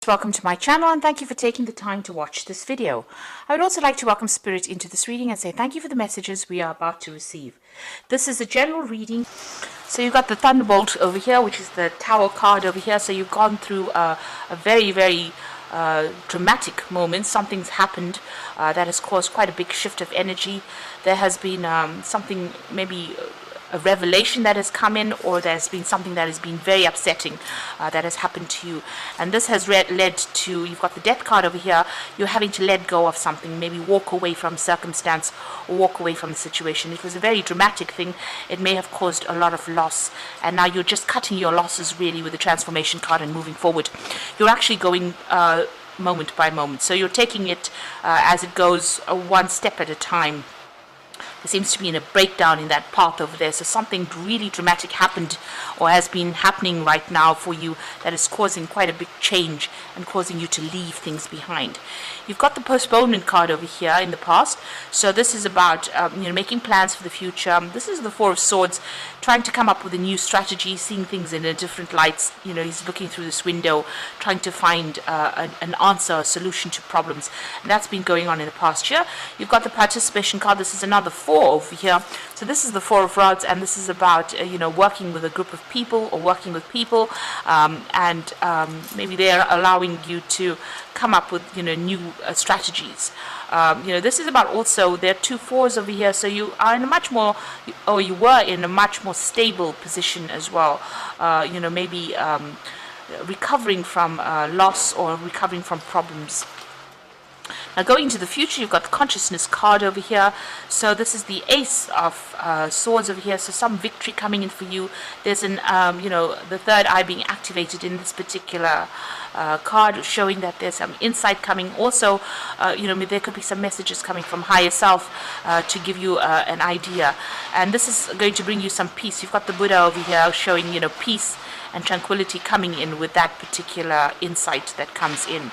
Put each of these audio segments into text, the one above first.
Welcome to my channel and thank you for taking the time to watch this video. I would also like to welcome Spirit into this reading and say thank you for the messages we are about to receive. This is a general reading. So you've got the Thunderbolt over here, which is the Tower card over here. So you've gone through a very dramatic moment. Something's happened that has caused quite a big shift of energy. There has been something, maybe a revelation that has come in, or there's been something that has been very upsetting that has happened to you, and this has led to, you've got the Death card over here, you're having to let go of something, maybe walk away from circumstance or walk away from the situation. It was a very dramatic thing. It may have caused a lot of loss, and now you're just cutting your losses really with the Transformation card and moving forward. You're actually going moment by moment, so you're taking it as it goes, one step at a time. There seems to be a breakdown in that path over there. So something really dramatic happened or has been happening right now for you that is causing quite a big change and causing you to leave things behind. You've got the postponement card over here in the past. So this is about making plans for the future. This is the Four of Swords, trying to come up with a new strategy, seeing things in a different light. He's looking through this window, trying to find an answer, a solution to problems. And that's been going on in the past year. You've got the participation card. This is another four over here. So this is the Four of Rods, and this is about working with a group of people or working with people, and maybe they're allowing you to come up with new strategies. This is about, also there are two fours over here, so you are in a much more, or you were in a much more stable position as well. Maybe recovering from loss or recovering from problems. Now going into the future, you've got the Consciousness card over here. So this is the Ace of Swords over here. So some victory coming in for you. There's an, the third eye being activated in this particular card, showing that there's some insight coming. Also, there could be some messages coming from higher self to give you an idea. And this is going to bring you some peace. You've got the Buddha over here showing, peace and tranquility coming in with that particular insight that comes in.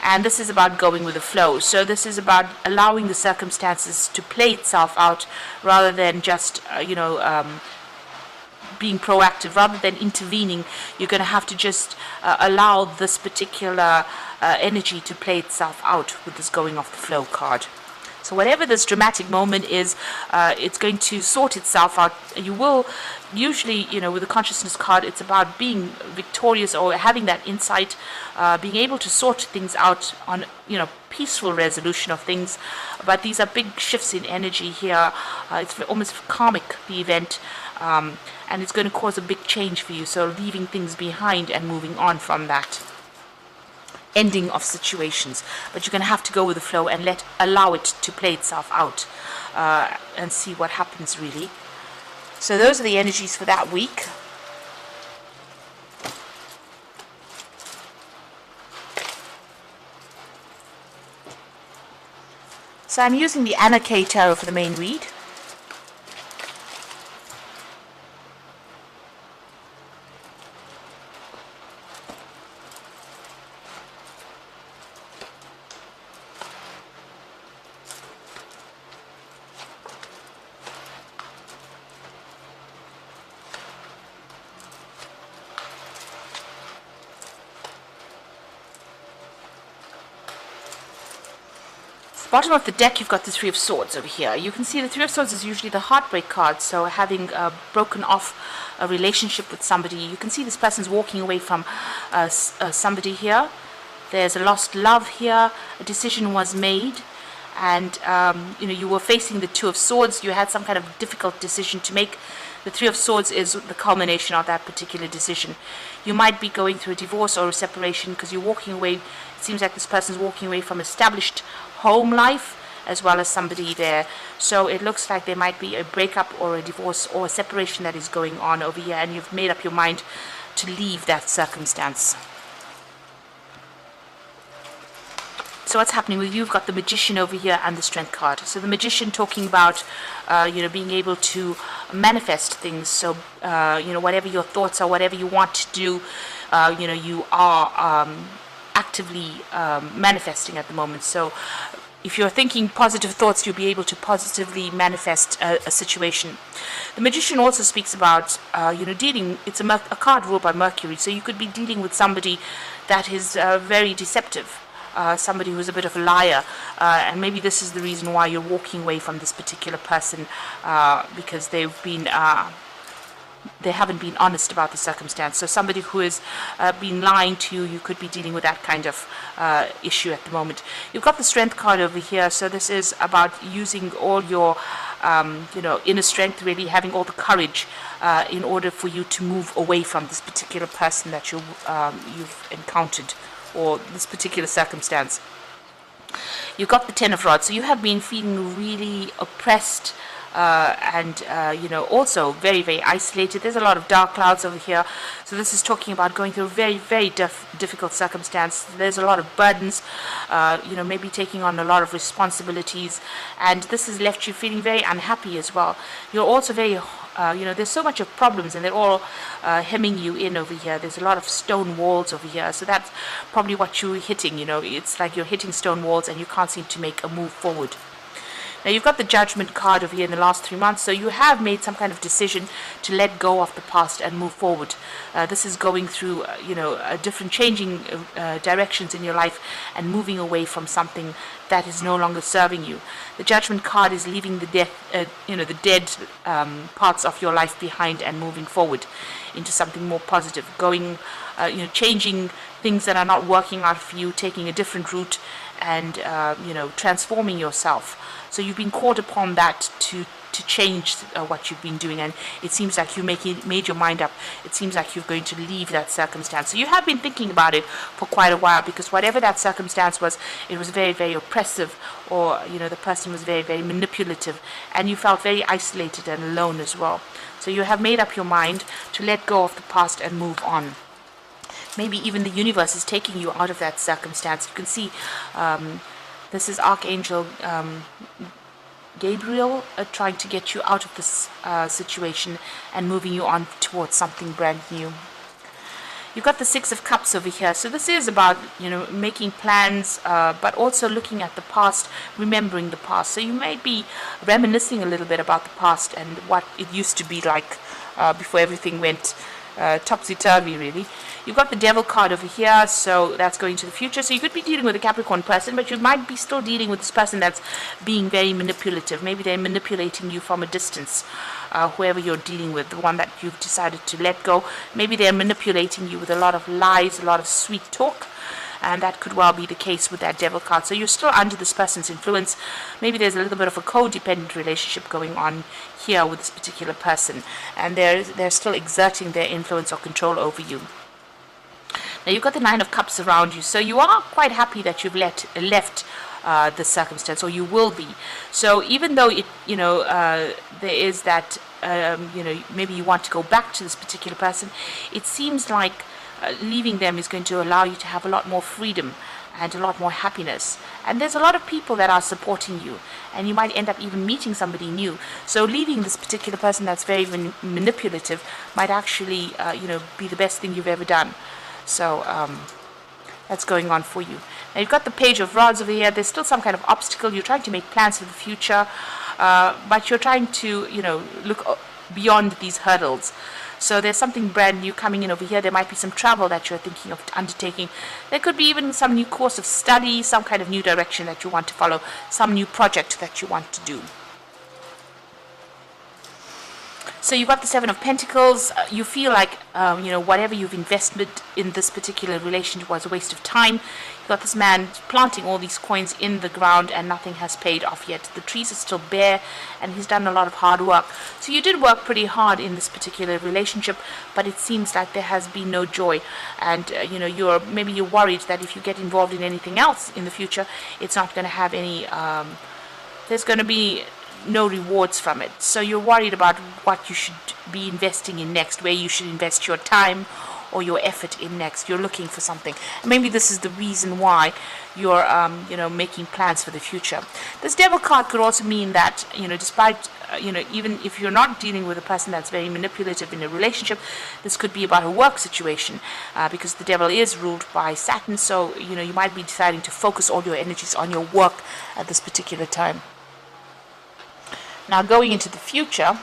And this is about going with the flow. So this is about allowing the circumstances to play itself out, rather than just, being proactive, rather than intervening. You're going to have to just allow this particular energy to play itself out with this going off the flow card. So whatever this dramatic moment is, it's going to sort itself out. You will usually, with the Consciousness card, it's about being victorious or having that insight, being able to sort things out on, peaceful resolution of things. But these are big shifts in energy here. It's almost karmic, the event, and it's going to cause a big change for you. So leaving things behind and moving on from that. Ending of situations, but you're going to have to go with the flow and allow it to play itself out and see what happens really. So those are the energies for that week. So I'm using the Anna K Tarot for the main read. Bottom of the deck, you've got the Three of Swords over here. You can see the Three of Swords is usually the heartbreak card, so having broken off a relationship with somebody. You can see this person's walking away from somebody here. There's a lost love here. A decision was made, and you were facing the Two of Swords. You had some kind of difficult decision to make. The Three of Swords is the culmination of that particular decision. You might be going through a divorce or a separation because you're walking away. It seems like this person's walking away from established home life as well as somebody there. So it looks like there might be a breakup or a divorce or a separation that is going on over here, and you've made up your mind to leave that circumstance. So what's happening with you? You've got the Magician over here and the Strength card. So the Magician talking about, being able to manifest things. So, whatever your thoughts are, whatever you want to do, you are actively manifesting at the moment. So, if you're thinking positive thoughts, you'll be able to positively manifest a situation. The Magician also speaks about, dealing. It's a card ruled by Mercury, so you could be dealing with somebody that is very deceptive. Somebody who's a bit of a liar, and maybe this is the reason why you're walking away from this particular person, because they haven't been honest about the circumstance. So somebody who has been lying to you, you could be dealing with that kind of issue at the moment. You've got the Strength card over here, so this is about using all your inner strength, really having all the courage in order for you to move away from this particular person that you've encountered, or this particular circumstance. You've got the Ten of Rods, so you have been feeling really oppressed, and also very, very isolated. There's a lot of dark clouds over here, so this is talking about going through a very, very difficult circumstance. There's a lot of burdens, maybe taking on a lot of responsibilities, and this has left you feeling very unhappy as well. You're also very there's so much of problems, and they're all hemming you in over here. There's a lot of stone walls over here, so that's probably what you're hitting. It's like you're hitting stone walls and you can't seem to make a move forward. Now you've got the Judgment card over here in the last 3 months, so you have made some kind of decision to let go of the past and move forward. This is going through, different changing directions in your life and moving away from something that is no longer serving you. The Judgment card is leaving the dead parts of your life behind and moving forward into something more positive, changing things that are not working out for you, taking a different route, and transforming yourself. So you've been called upon that to change what you've been doing, and it seems like you made your mind up. It seems like you're going to leave that circumstance. So you have been thinking about it for quite a while, because whatever that circumstance was, it was very, very oppressive, or the person was very, very manipulative, and you felt very isolated and alone as well. So you have made up your mind to let go of the past and move on. Maybe even the universe is taking you out of that circumstance. You can see this is Archangel Gabriel trying to get you out of this situation and moving you on towards something brand new. You've got the Six of Cups over here. So this is about, making plans, but also looking at the past, remembering the past. So you might be reminiscing a little bit about the past and what it used to be like before everything went topsy-turvy, really. You've got the Devil card over here, so that's going to the future. So you could be dealing with a Capricorn person, but you might be still dealing with this person that's being very manipulative. Maybe they're manipulating you from a distance, whoever you're dealing with, the one that you've decided to let go. Maybe they're manipulating you with a lot of lies, a lot of sweet talk, and that could well be the case with that Devil card. So you're still under this person's influence. Maybe there's a little bit of a codependent relationship going on here with this particular person, and they're still exerting their influence or control over you. Now you've got the Nine of Cups around you, so you are quite happy that you've left the circumstance, or you will be. So even though there is that maybe you want to go back to this particular person, it seems like leaving them is going to allow you to have a lot more freedom and a lot more happiness. And there's a lot of people that are supporting you, and you might end up even meeting somebody new. So leaving this particular person that's very manipulative might actually be the best thing you've ever done. So that's going on for you. Now you've got the Page of Rods over here. There's still some kind of obstacle. You're trying to make plans for the future, but you're trying to look beyond these hurdles. So there's something brand new coming in over here. There might be some travel that you're thinking of undertaking. There could be even some new course of study, some kind of new direction that you want to follow, some new project that you want to do. So you've got the Seven of Pentacles. You feel like, whatever you've invested in this particular relationship was a waste of time. You've got this man planting all these coins in the ground and nothing has paid off yet. The trees are still bare and he's done a lot of hard work. So you did work pretty hard in this particular relationship, but it seems like there has been no joy. And, you're worried that if you get involved in anything else in the future, it's not going to have any, there's going to be no rewards from it. So you're worried about what you should be investing in next, where you should invest your time, or your effort in next. You're looking for something. And maybe this is the reason why you're, making plans for the future. This devil card could also mean that, despite, even if you're not dealing with a person that's very manipulative in a relationship, this could be about a work situation, because the devil is ruled by Saturn. So, you might be deciding to focus all your energies on your work at this particular time. Now, going into the future,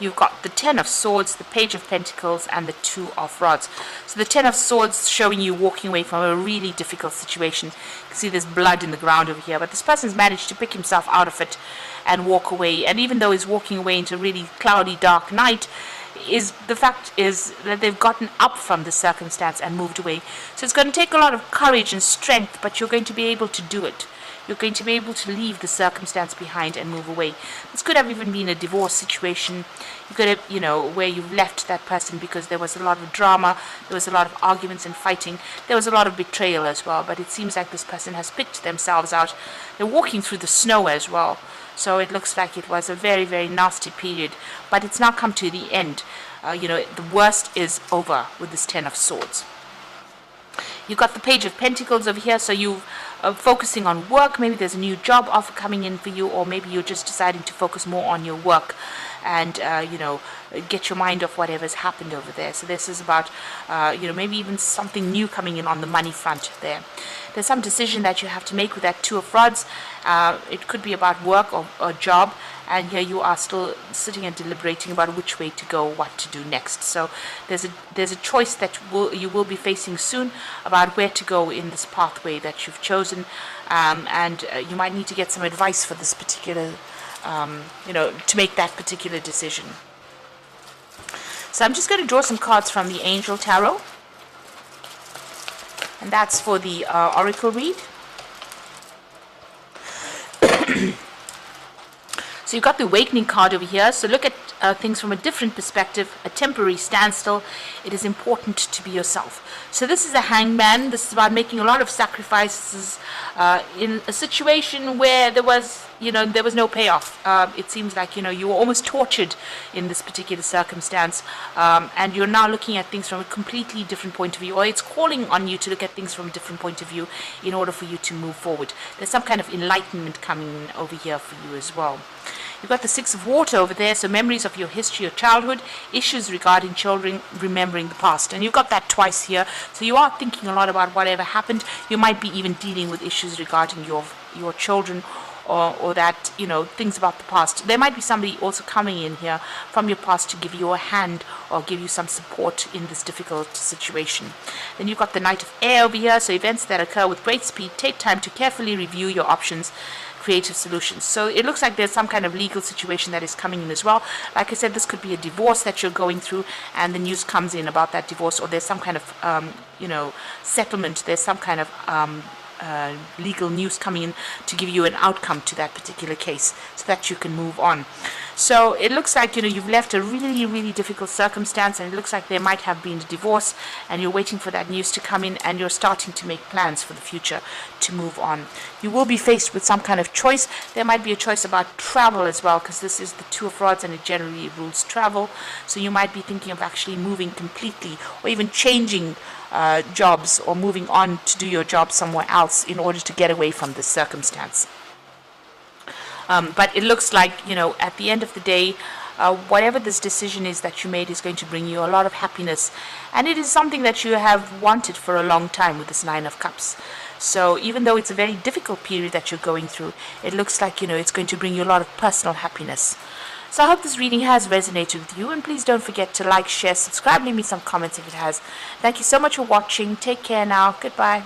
you've got the Ten of Swords, the Page of Pentacles, and the Two of Rods. So the Ten of Swords showing you walking away from a really difficult situation. You can see there's blood in the ground over here, but this person's managed to pick himself out of it and walk away. And even though he's walking away into a really cloudy, dark night, the fact is that they've gotten up from the circumstance and moved away. So it's going to take a lot of courage and strength, but you're going to be able to do it. You're going to be able to leave the circumstance behind and move away. This could have even been a divorce situation. You could have, where you've left that person because there was a lot of drama, there was a lot of arguments and fighting, there was a lot of betrayal as well. But it seems like this person has picked themselves out. They're walking through the snow as well. So it looks like it was a very, very nasty period. But it's now come to the end. The worst is over with this Ten of Swords. You've got the Page of Pentacles over here, so you are focusing on work. Maybe there's a new job offer coming in for you, or maybe you're just deciding to focus more on your work and, get your mind off whatever's happened over there. So this is about, maybe even something new coming in on the money front there. There's some decision that you have to make with that Two of Rods. It could be about work or job. And here you are still sitting and deliberating about which way to go, what to do next. So there's a choice that you will be facing soon about where to go in this pathway that you've chosen, and you might need to get some advice for this particular, to make that particular decision. So I'm just going to draw some cards from the Angel Tarot, and that's for the Oracle read. So you've got the Awakening card over here. So look at things from a different perspective, a temporary standstill. It is important to be yourself. So this is a Hangman. This is about making a lot of sacrifices in a situation where there was no payoff. It seems like, you were almost tortured in this particular circumstance. And you're now looking at things from a completely different point of view, or it's calling on you to look at things from a different point of view in order for you to move forward. There's some kind of enlightenment coming over here for you as well. You've got the Six of Water over there, so memories of your history, your childhood, issues regarding children, remembering the past. And you've got that twice here, so you are thinking a lot about whatever happened. You might be even dealing with issues regarding your children, or that, things about the past. There might be somebody also coming in here from your past to give you a hand or give you some support in this difficult situation. Then you've got the Knight of Air over here, so events that occur with great speed. Take time to carefully review your options, creative solutions. So it looks like there's some kind of legal situation that is coming in as well. Like I said, this could be a divorce that you're going through, and the news comes in about that divorce, or there's some kind of settlement. There's some kind of legal news coming in to give you an outcome to that particular case so that you can move on. So it looks like you've left a really, really difficult circumstance, and it looks like there might have been a divorce, and you're waiting for that news to come in, and you're starting to make plans for the future to move on. You will be faced with some kind of choice. There might be a choice about travel as well, because this is the Two of Rods and it generally rules travel. So you might be thinking of actually moving completely, or even changing jobs, or moving on to do your job somewhere else in order to get away from this circumstance. But it looks like, at the end of the day, whatever this decision is that you made is going to bring you a lot of happiness. And it is something that you have wanted for a long time with this Nine of Cups. So even though it's a very difficult period that you're going through, it looks like, it's going to bring you a lot of personal happiness. So I hope this reading has resonated with you, and please don't forget to like, share, subscribe, leave me some comments if it has. Thank you so much for watching. Take care now. Goodbye.